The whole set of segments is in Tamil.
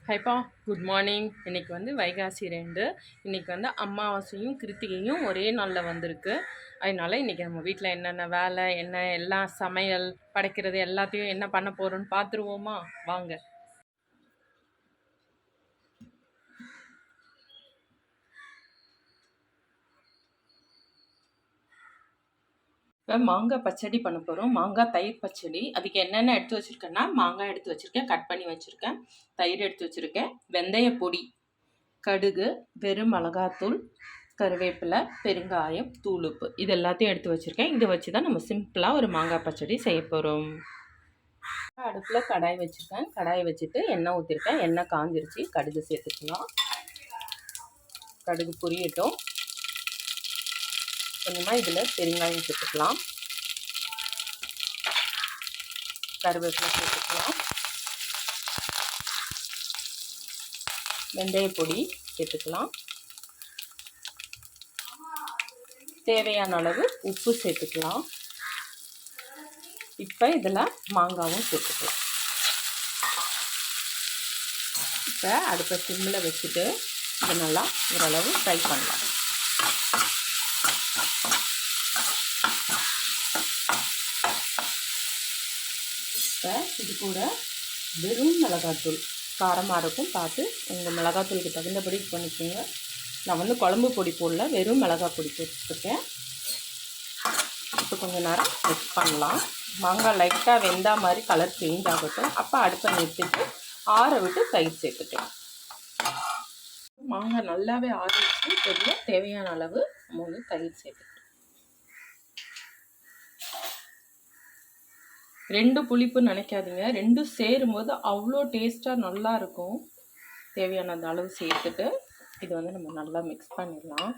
ஹைப்பா, குட் மார்னிங். இன்றைக்கி வந்து வைகாசி 2. இன்றைக்கி வந்து அமாவாசையும் கிருத்திகையும் ஒரே நாளில் வந்திருக்கு. அதனால் இன்றைக்கி நம்ம வீட்டில் என்னென்ன வேலை, என்ன எல்லாம் சமையல் படைக்கிறது எல்லாத்தையும் என்ன பண்ண போகிறோன்னு பார்த்துருவோமா? வாங்க. இப்போ மாங்காய் பச்சடி பண்ண போகிறோம். மாங்காய் தயிர் பச்சடி. அதுக்கு என்னென்ன எடுத்து வச்சுருக்கேன்னா, மாங்காய் எடுத்து வச்சுருக்கேன், கட் பண்ணி வச்சுருக்கேன், தயிர் எடுத்து வச்சுருக்கேன், வெந்தய பொடி, கடுகு, வெறும் மிளகாத்தூள், கருவேப்பிலை, பெருங்காயம், தூள் உப்பு, இது எல்லாத்தையும் எடுத்து வச்சுருக்கேன். இதை வச்சு தான் நம்ம சிம்பிளாக ஒரு மாங்காய் பச்சடி செய்ய போகிறோம். அடுப்பில் கடாய் வச்சுருக்கேன். கடாயை வச்சுட்டு எண்ணெய் ஊற்றிருக்கேன். எண்ணெய் காஞ்சிருச்சு. கடுகு சேர்த்துக்கலாம். கடுகு பொரியட்டும். கொஞ்சமாக இதில் பெருங்காயம் சேர்த்துக்கலாம். கருவேப்பிலை சேர்த்துக்கலாம். வெந்தய பொடி சேர்த்துக்கலாம். தேவையான அளவு உப்பு சேர்த்துக்கலாம். இப்போ இதில் மாங்காவும் சேர்த்துக்கலாம். இப்போ அடுப்பை சிம்மில் வச்சுட்டு இதை நல்லா ஓரளவு ஃப்ரை பண்ணலாம். இப்போ இது கூட வெறும் மிளகாத்தூள், காரமாக இருக்கும் பார்த்து உங்கள் மிளகாத்தூளுக்கு தகுந்தபடி பண்ணிக்கோங்க. நான் வந்து குழம்பு பொடி போடல, வெறும் மிளகாய் பொடி போட்டுருக்கேன். இப்போ கொஞ்சம் நேரம் மிக்ஸ் பண்ணலாம். மாங்காய் லைட்டாக வெந்தா மாதிரி கலர் சேஞ்ச் ஆகட்டும். அப்போ அடுப்பை நிறுத்திட்டு ஆற விட்டு தயிர் சேர்த்துட்டேன். மாங்காய் நல்லாவே ஆறிடுச்சு. பெரிய தேவையான அளவு நம்ம வந்து தயிர் சேர்த்துட்டோம். 2 புளிப்புன்னு நினைக்காதீங்க, 2 சேரும்போது அவ்வளோ டேஸ்ட்டாக நல்லா இருக்கும். தேவையான அந்த அளவு சேர்த்துட்டு இது வந்து நம்ம நல்லா மிக்ஸ் பண்ணிடலாம்.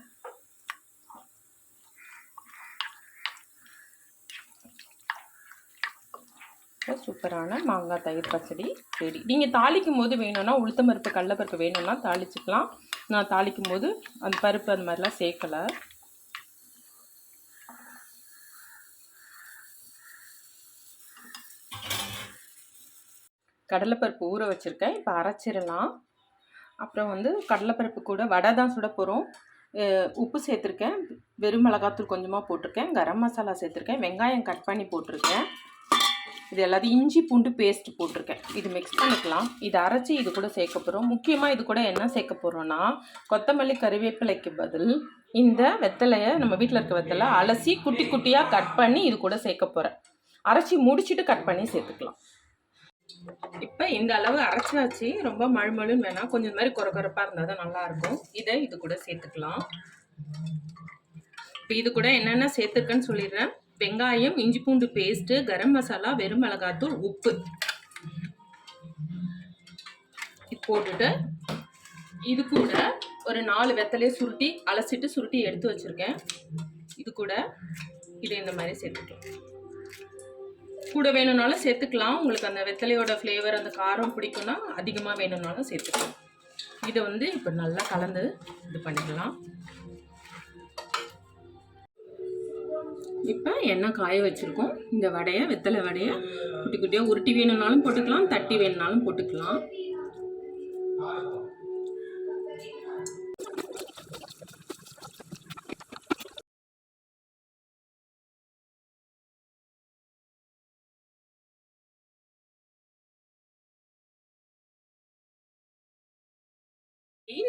சூப்பரான மாங்காய் தயிர் பச்சடி ரெடி. நீங்கள் தாளிக்கும் போது வேணும்னா உளுத்தம் பருப்பு, கடலைப்பருப்பு வேணும்னா தாளிச்சுக்கலாம். நான் தாளிக்கும் போது அந்த பருப்பு அந்த மாதிரிலாம் சேர்க்கலை. கடலைப்பருப்பு ஊற வச்சுருக்கேன். இப்போ அரைச்சிடலாம். அப்புறம் வந்து கடலைப்பருப்பு கூட வடை தான் சுட போகிறோம். உப்பு சேர்த்துருக்கேன், வெறும் மிளகாத்தூள் கொஞ்சமாக போட்டிருக்கேன், கரம் மசாலா சேர்த்துருக்கேன், வெங்காயம் கட் பண்ணி போட்டிருக்கேன். இது எல்லாத்தையும் இஞ்சி பூண்டு பேஸ்ட் போட்டிருக்கேன். இது மிக்ஸ் பண்ணிக்கலாம். இது அரைச்சி இது கூட சேர்க்க போகிறோம். முக்கியமாக இது கூட என்ன சேர்க்க போகிறோன்னா, கொத்தமல்லி கறிவேப்பிலைக்கு பதில் இந்த வெத்தலையை, நம்ம வீட்டில் இருக்க வெத்தலை அலசி குட்டி குட்டியாக கட் பண்ணி இது கூட சேர்க்க போகிறேன். அரைச்சி முடிச்சுட்டு கட் பண்ணி சேர்த்துக்கலாம். இப்போ இந்த அளவு அரைச்சாச்சு. ரொம்ப மழுமழுன்னு வேணாம், கொஞ்சம் இந்த மாதிரி குறப்பாக இருந்தால் தான் நல்லாயிருக்கும். இதை இது கூட சேர்த்துக்கலாம். இப்போ இது கூட என்னென்ன சேர்த்துருக்கேன்னு சொல்லிடுறேன். வெங்காயம், இஞ்சி பூண்டு பேஸ்ட்டு, கரம் மசாலா, வெறும் மிளகாத்தூள், உப்பு இது போட்டுட்டு இது கூட ஒரு 4 வெத்தலையை சுருட்டி அலசிட்டு சுருட்டி எடுத்து வச்சுருக்கேன். இது கூட இதை இந்த மாதிரி சேர்த்துக்கலாம். கூட வேணும்னாலும் சேர்த்துக்கலாம். உங்களுக்கு அந்த வெத்தலையோட ஃப்ளேவர், அந்த காரம் பிடிக்கும்னா அதிகமாக வேணும்னாலும் சேர்த்துக்கலாம். இதை வந்து இப்போ நல்லா கலந்து இது பண்ணிக்கலாம். இப்போ எண்ணெய் காய வச்சுருக்கோம். இந்த வடையை, வெத்தலை வடையை குட்டி குட்டியாக உருட்டி வேணும்னாலும் போட்டுக்கலாம், தட்டி வேணும்னாலும் போட்டுக்கலாம்.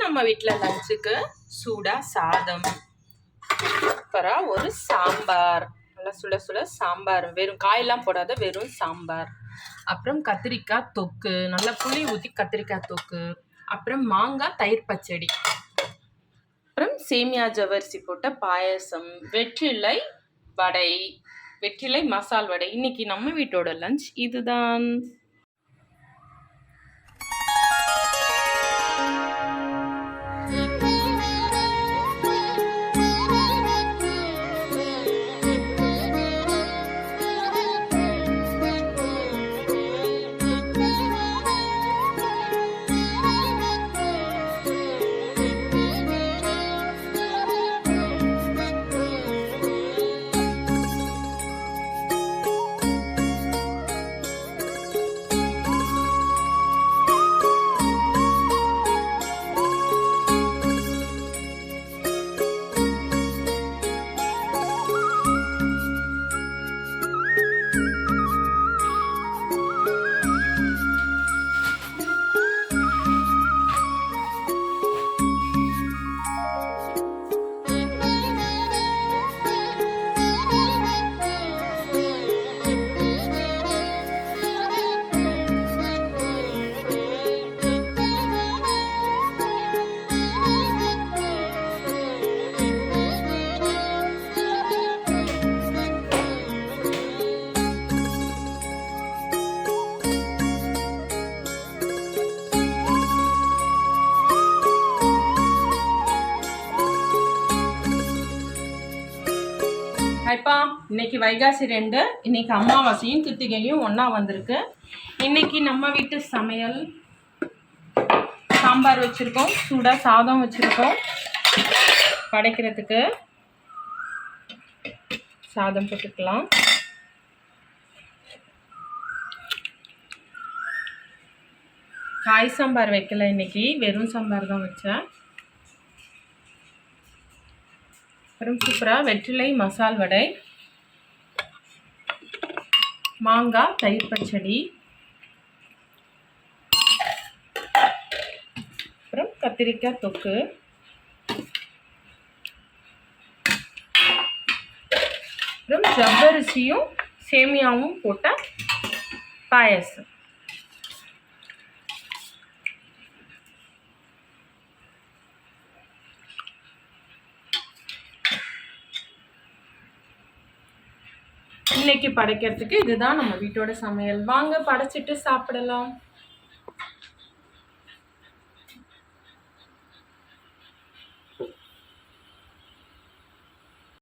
நம்ம வீட்டில் லஞ்சுக்கு சூடாக சாதம், அப்புறம் ஒரு சாம்பார், நல்லா சுட சுட சாம்பார், வெறும் காயெல்லாம் போடாத வெறும் சாம்பார், அப்புறம் கத்திரிக்காய் தொக்கு, நல்லா புளி ஊற்றி கத்திரிக்காய் தொக்கு, அப்புறம் மாங்காய் தயிர் பச்சடி, அப்புறம் சேமியா ஜவ்வரிசி போட்ட பாயசம், வெற்றிலை வடை, வெற்றிலை மசால் வடை. இன்னைக்கு நம்ம வீட்டோட லஞ்ச் இதுதான். எப்பா இன்னைக்கு வைகாசி 2, இன்னைக்கு அமாவாசையும் கிருத்திகையும் ஒன்றா வந்திருக்கு. இன்னைக்கு நம்ம வீட்டு சமையல் சாம்பார் வச்சுருக்கோம், சூடாக சாதம் வச்சுருக்கோம். படைக்கிறதுக்கு சாதம் போட்டுக்கலாம். காய் சாம்பார் வைக்கல, இன்னைக்கு வெறும் சாம்பார் தான் வச்சேன். அப்புறம் சூப்பராக வெற்றிலை மசால் வடை, மாங்காய் தயிர் பச்சடி, அப்புறம் கத்திரிக்காய் தொக்கு, அப்புறம் ஜவ்வரிசியும் சேமியாவும் போட்ட பாயசம். இன்னைக்கு படைக்கிறதுக்கு இதுதான் நம்ம வீட்டோட சமையல். வாங்க படைச்சிட்டு சாப்பிடலாம்.